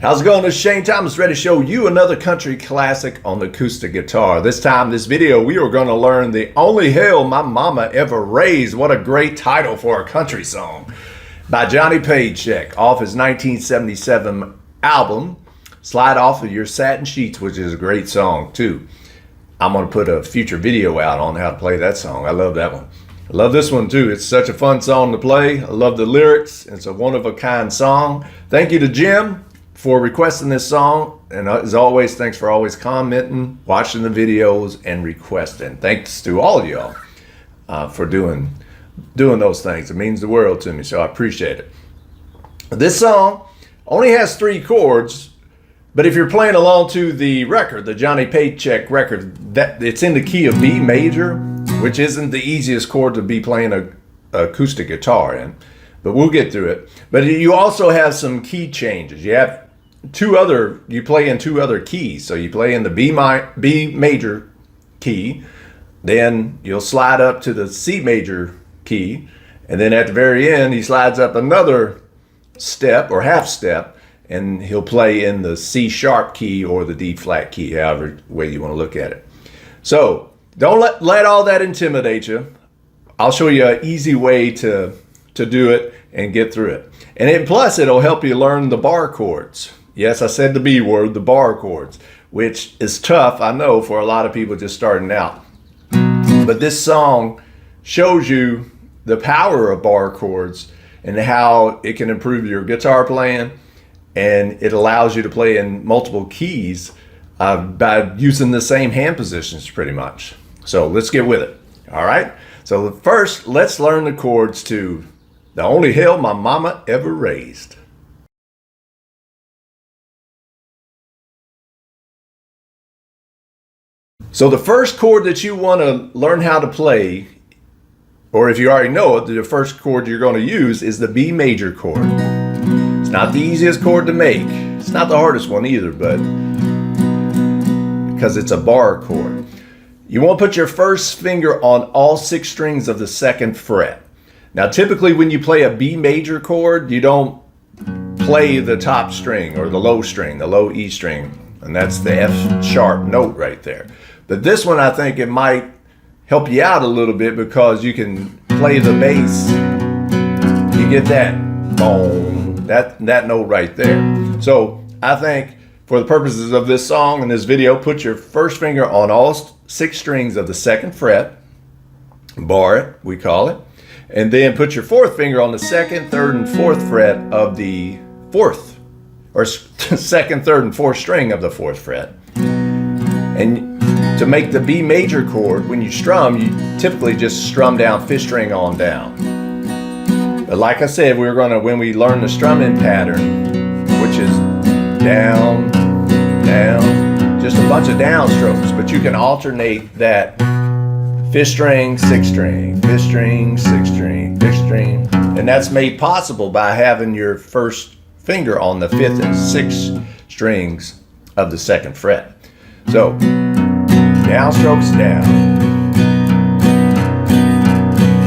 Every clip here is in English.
How's it going? This is Shane Thomas, ready to show you another country classic on the acoustic guitar. This time, this video, we are going to learn The Only Hell My Mama Ever Raised. What a great title for a country song. By Johnny Paycheck, off his 1977 album, Slide Off of Your Satin Sheets, which is a great song too. I'm going to put a future video out on how to play that song. I love that one. I love this one too. It's such a fun song to play. I love the lyrics. It's a one-of-a-kind song. Thank you to Jim for requesting this song, and as always, thanks for always commenting, watching the videos, and requesting. Thanks to all of y'all for doing those things. It means the world to me, so I appreciate it. This song only has 3 chords, but if you're playing along to the record, the Johnny Paycheck record, that it's in the key of B major, which isn't the easiest chord to be playing an acoustic guitar in, but we'll get through it. But you also have some key changes. You play in 2 other keys. So you play in the B major key, then you'll slide up to the C major key, and then at the very end he slides up another step or half step, and he'll play in the C sharp key or the D flat key, however way you want to look at it. So don't let all that intimidate you. I'll show you an easy way to do it and get through it. And plus it'll help you learn the bar chords. Yes, I said the B word, the bar chords, which is tough, I know, for a lot of people just starting out. But this song shows you the power of bar chords and how it can improve your guitar playing, and it allows you to play in multiple keys by using the same hand positions pretty much. So let's get with it. All right. So first, let's learn the chords to The Only Hell My Mama Ever Raised. So the first chord that you want to learn how to play, or if you already know it, the first chord you're going to use is the B major chord. It's not the easiest chord to make. It's not the hardest one either, but because it's a bar chord. You want to put your first finger on all 6 strings of the 2nd fret. Now typically when you play a B major chord, you don't play the top string or the low string, the low E string, and that's the F sharp note right there. But this one, I think it might help you out a little bit because you can play the bass. You get that boom, that note right there. So I think for the purposes of this song and this video, put your first finger on all 6 strings of the 2nd fret, bar it, we call it, and then put your 4th finger on the 2nd, 3rd, and 4th fret of the 4th, or 2nd, 3rd, and 4th string of the 4th fret. And to make the B major chord, when you strum, you typically just strum down 5th string on down. But like I said, when we learn the strumming pattern, which is down, down, just a bunch of down strokes, but you can alternate that 5th string, 6th string, 5th string, 6th string, 5th string, and that's made possible by having your first finger on the 5th and 6th strings of the 2nd fret. So down strokes down,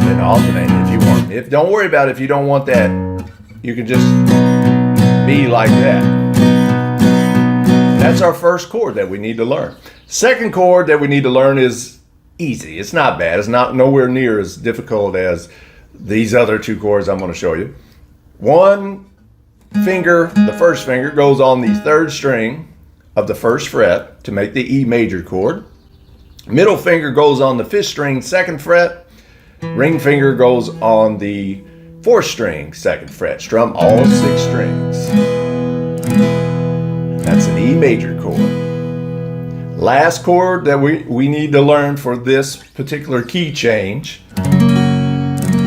then alternate if you want. Don't worry about it if you don't want that. You can just be like that. That's our first chord that we need to learn. Second chord that we need to learn is easy. It's not bad. It's not nowhere near as difficult as these other 2 chords I'm going to show you. One finger, the first finger, goes on the 3rd string of the 1st fret to make the E major chord. Middle finger goes on the 5th string, 2nd fret. Ring finger goes on the 4th string, 2nd fret. Strum all 6 strings. That's an E major chord. Last chord that we need to learn for this particular key change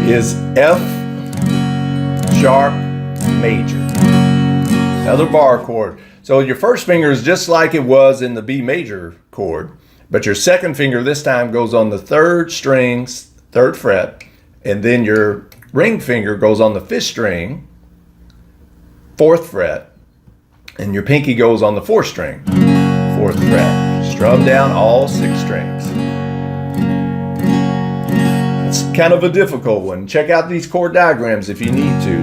is F sharp major. Another bar chord. So your first finger is just like it was in the B major chord, but your 2nd finger this time goes on the 3rd string, 3rd fret, and then your ring finger goes on the 5th string, 4th fret, and your pinky goes on the 4th string, 4th fret. Strum down all 6 strings. It's kind of a difficult one. Check out these chord diagrams if you need to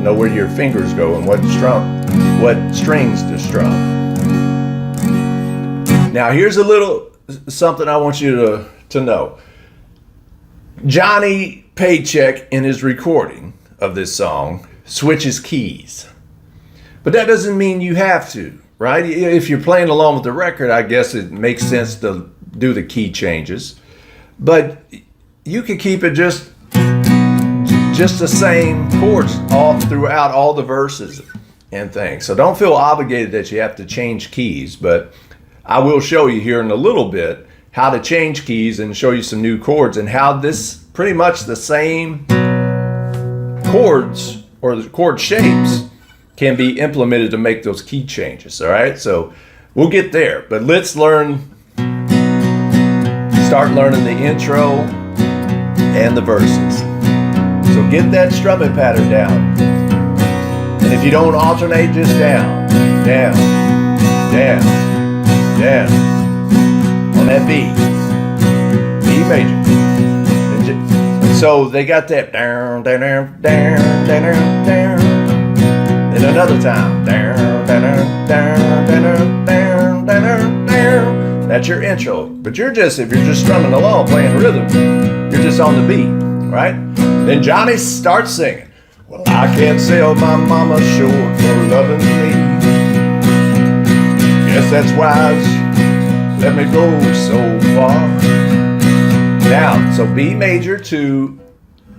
know where your fingers go and what strum. what strings to strum. Now here's a little something I want you to know. Johnny Paycheck in his recording of this song switches keys. But that doesn't mean you have to, right? If you're playing along with the record, I guess it makes sense to do the key changes. But you can keep it just the same chords all throughout all the verses and things. So don't feel obligated that you have to change keys, but I will show you here in a little bit how to change keys and show you some new chords and how this pretty much the same chords or the chord shapes can be implemented to make those key changes. All right, so we'll get there, but let's start learning the intro and the verses. So get that strumming pattern down, and if you don't alternate, just down, down, down, down on that B major. And so they got that down, down, down, down, down, down. Then another time, down, down, down, down, down, down, down. That's your intro. But if you're just strumming along, playing rhythm, you're just on the beat, right? Then Johnny starts singing. Well, I can't sell my mama short for loving me. Guess that's why she let me go so far. Now, so B major to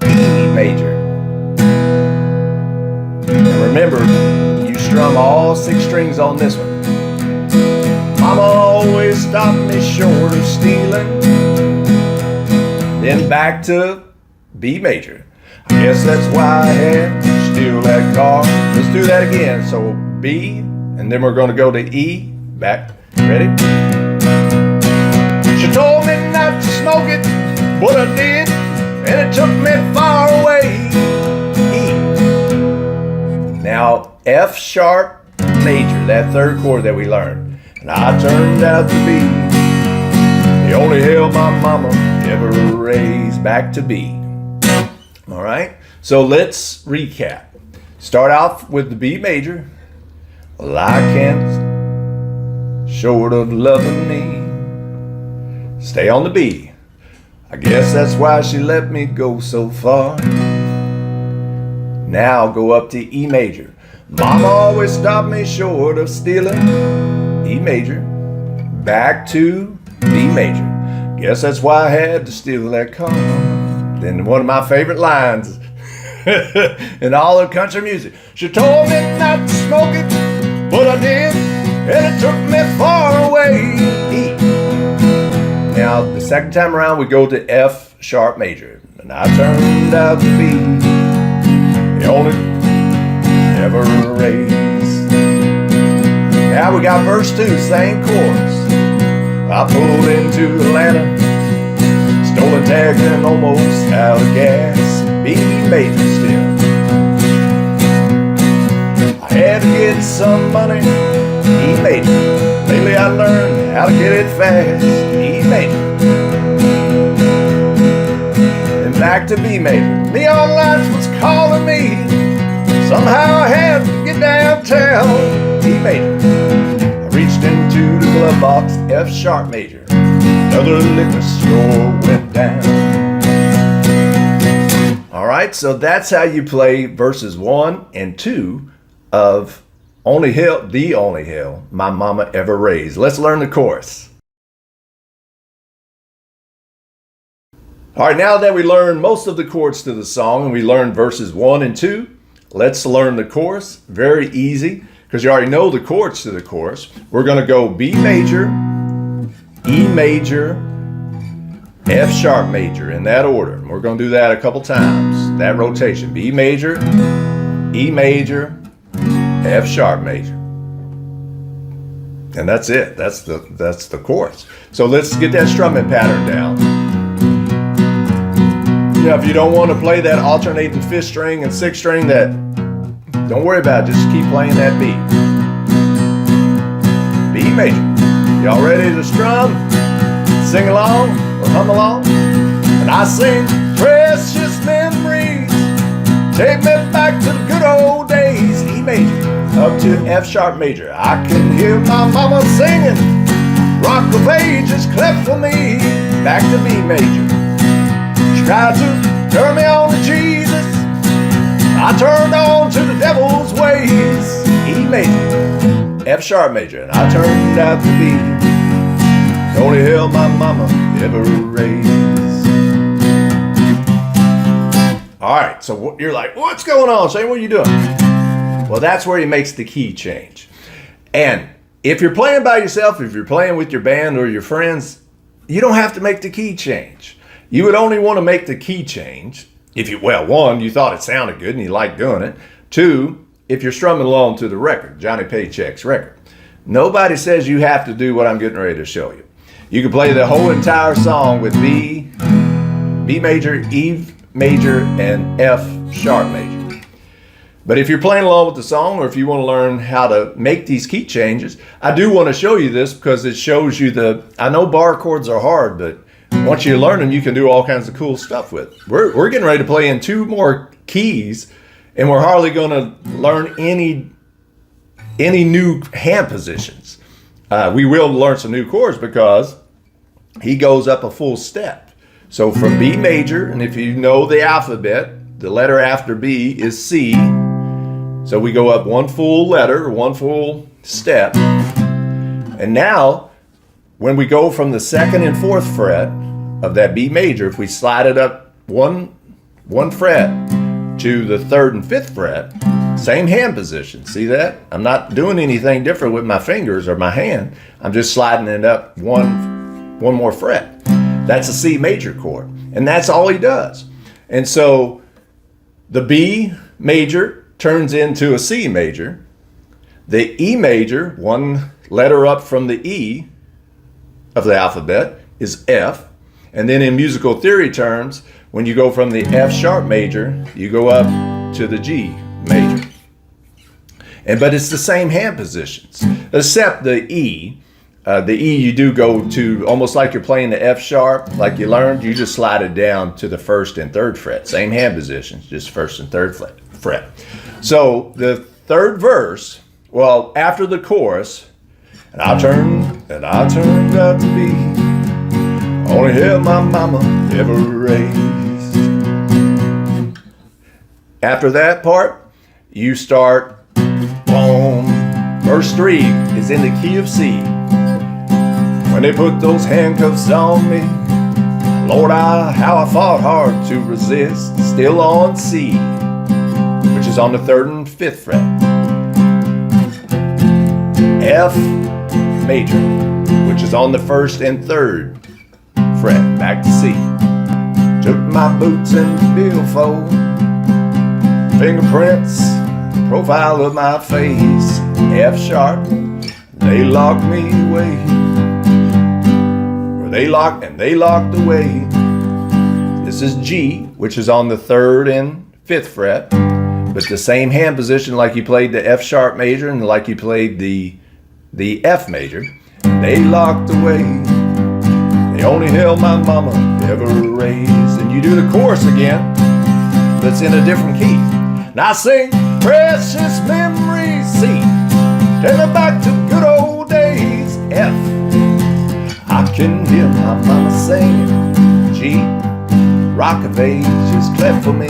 E major. And remember, you strum all 6 strings on this one. Mama always stopped me short of stealing. Then back to B major. I guess that's why I had to steal that car. Let's do that again. So B, and then we're going to go to E. Back. Ready? She told me not to smoke it, but I did, and it took me far away. E. Now F sharp major, that third chord that we learned. And I turned out to be the only hell my mama ever raised. Back to B. All right, so let's recap. Start off with the B major. Well, I can't short of loving me. Stay on the B. I guess that's why she let me go so far. Now go up to E major. Mama always stopped me short of stealing. E major. Back to B major. Guess that's why I had to steal that car. Then one of my favorite lines in all of country music. She told me not to smoke it, but I did, and it took me far away. E. Now the second time around we go to F sharp major. And I turned out to be the only ever raised. Now we got verse 2, same chords. I pulled into Atlanta, stole a tag and almost out of gas. B major still. I had to get some money. E major. Lately I learned how to get it fast. E major. Then back to B major. Neon lights was calling me. Somehow I had to get downtown. E major. I reached into the glove box. F sharp major. Another liquor store went down. All right, so that's how you play verses 1 and 2 of the only hell my mama ever raised. Let's learn the chorus. All right, now that we learned most of the chords to the song and we learned verses 1 and 2, let's learn the chorus. Very easy, because you already know the chords to the chorus. We're going to go B major, E major, F sharp major in that order. We're going to do that a couple times. That rotation. B major, E major, F sharp major. And that's it. That's the chorus. So let's get that strumming pattern down. Now, if you don't want to play that alternating 5th string and 6th string, don't worry about it. Just keep playing that B. B major. Y'all ready to strum? Sing along or hum along? And I sing precious memories. Take me back to the good old days. E major. up to F sharp major. I can hear my mama singing, rock of ages cleft for me. Back to B major. She tried to turn me on to Jesus. I turned on to the devil's ways. E major, F sharp major, and I turned out to be the only hell my mama ever raised. All right, so you're like, what's going on, Shane? What are you doing? Well, that's where he makes the key change. And if you're playing by yourself, if you're playing with your band or your friends, you don't have to make the key change. You would only want to make the key change if you, well, one, you thought it sounded good and you liked doing it. Two, if you're strumming along to the record, Johnny Paycheck's record. Nobody says you have to do what I'm getting ready to show you. You can play the whole entire song with B major, E major, and F sharp major. But if you're playing along with the song, or if you want to learn how to make these key changes, I do want to show you this because it shows you I know bar chords are hard, but once you learn them, you can do all kinds of cool stuff with. We're getting ready to play in 2 more keys, and we're hardly going to learn any new hand positions. We will learn some new chords because he goes up a full step. So from B major, and if you know the alphabet, the letter after B is C. So we go up 1 full letter, 1 full step. And now, when we go from the 2nd and 4th fret of that B major, if we slide it up one fret to the 3rd and 5th fret, same hand position. See that? I'm not doing anything different with my fingers or my hand. I'm just sliding it up one more fret. That's a C major chord. And that's all he does. And so the B major turns into a C major. The E major, 1 letter up from the E of the alphabet, is F. And then in musical theory terms, when you go from the F sharp major, you go up to the G major. But it's the same hand positions, except the E. The E you do go to almost like you're playing the F sharp, like you learned. You just slide it down to the 1st and 3rd fret. Same hand positions, just 1st and 3rd fret. So the 3rd verse, well, after the chorus, and I turned out to be only hell my mama ever raised. After that part, you start boom. Verse 3 is in the key of C. When they put those handcuffs on me, Lord, how I fought hard to resist. Still on C, which is on the 3rd and 5th fret. F major, which is on the 1st and 3rd fret. Back to C. Took my boots and billfold, fingerprints, profile of my face. F sharp, they locked me away. They locked away. This is G, which is on the 3rd and 5th fret, but the same hand position like you played the F sharp major and like you played the F major. They locked away. They only hell my mama ever raised. And you do the chorus again, that's in a different key. Now I sing precious memories, C. Take me back to good old days, F. I can hear my mama singing, G. Rock of ages cleft for me.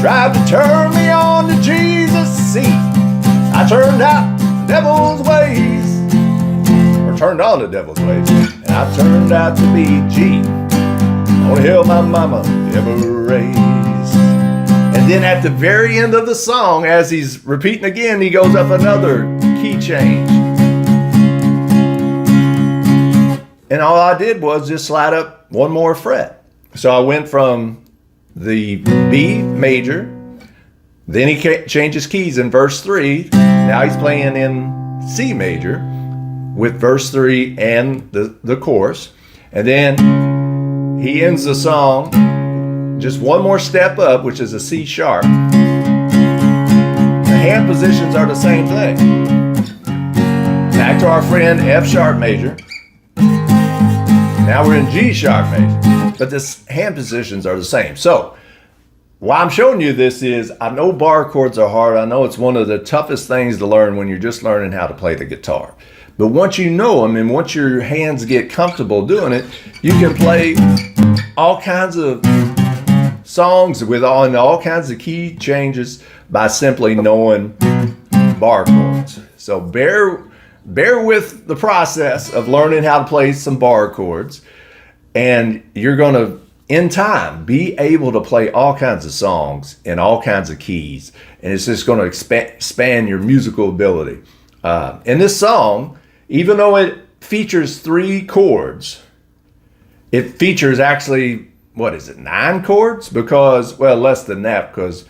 Tried to turn me on to Jesus, C. I turned out the devil's ways, or turned on the devil's ways, and I turned out to be G. Only hell my mama ever raised. And then at the very end of the song, as he's repeating again, he goes up another key change. And all I did was just slide up 1 more fret. So I went from the B major, then he changes keys in verse 3. Now he's playing in C major with verse 3 and the chorus. And then he ends the song just 1 more step up, which is a C sharp. The hand positions are the same thing. Back to our friend F sharp major. Now we're in G sharp major, but the hand positions are the same. So why I'm showing you this is I know bar chords are hard. I know it's one of the toughest things to learn when you're just learning how to play the guitar. But once you know them and once your hands get comfortable doing it, you can play all kinds of songs with all kinds of key changes by simply knowing bar chords. So bear with the process of learning how to play some bar chords, and you're going to, in time, be able to play all kinds of songs in all kinds of keys, and it's just going to expand your musical ability. In this song, even though it features 3 chords, it features actually, 9 chords? Because, well, less than that, because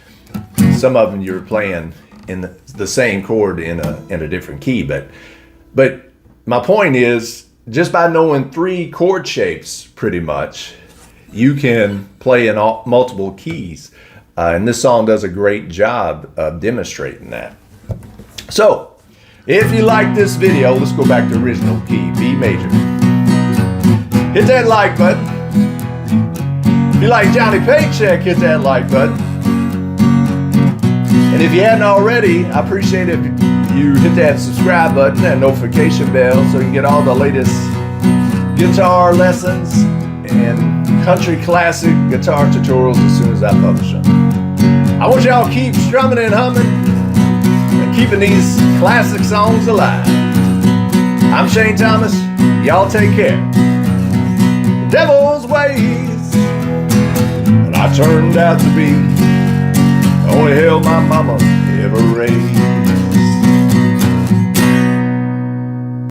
some of them you're playing in the same chord in a different key. But my point is, just by knowing 3 chord shapes, pretty much, you can play in multiple keys. And this song does a great job of demonstrating that. So, if you like this video, let's go back to original key, B major. Hit that like button. If you like Johnny Paycheck, hit that like button. And if you hadn't already, I appreciate it if you hit that subscribe button and notification bell so you can get all the latest guitar lessons and country classic guitar tutorials as soon as I publish them. I want y'all to keep strumming and humming and keeping these classic songs alive. I'm Shane Thomas. Y'all take care. The devil's ways, and I turned out to be the only hell my mama ever raised.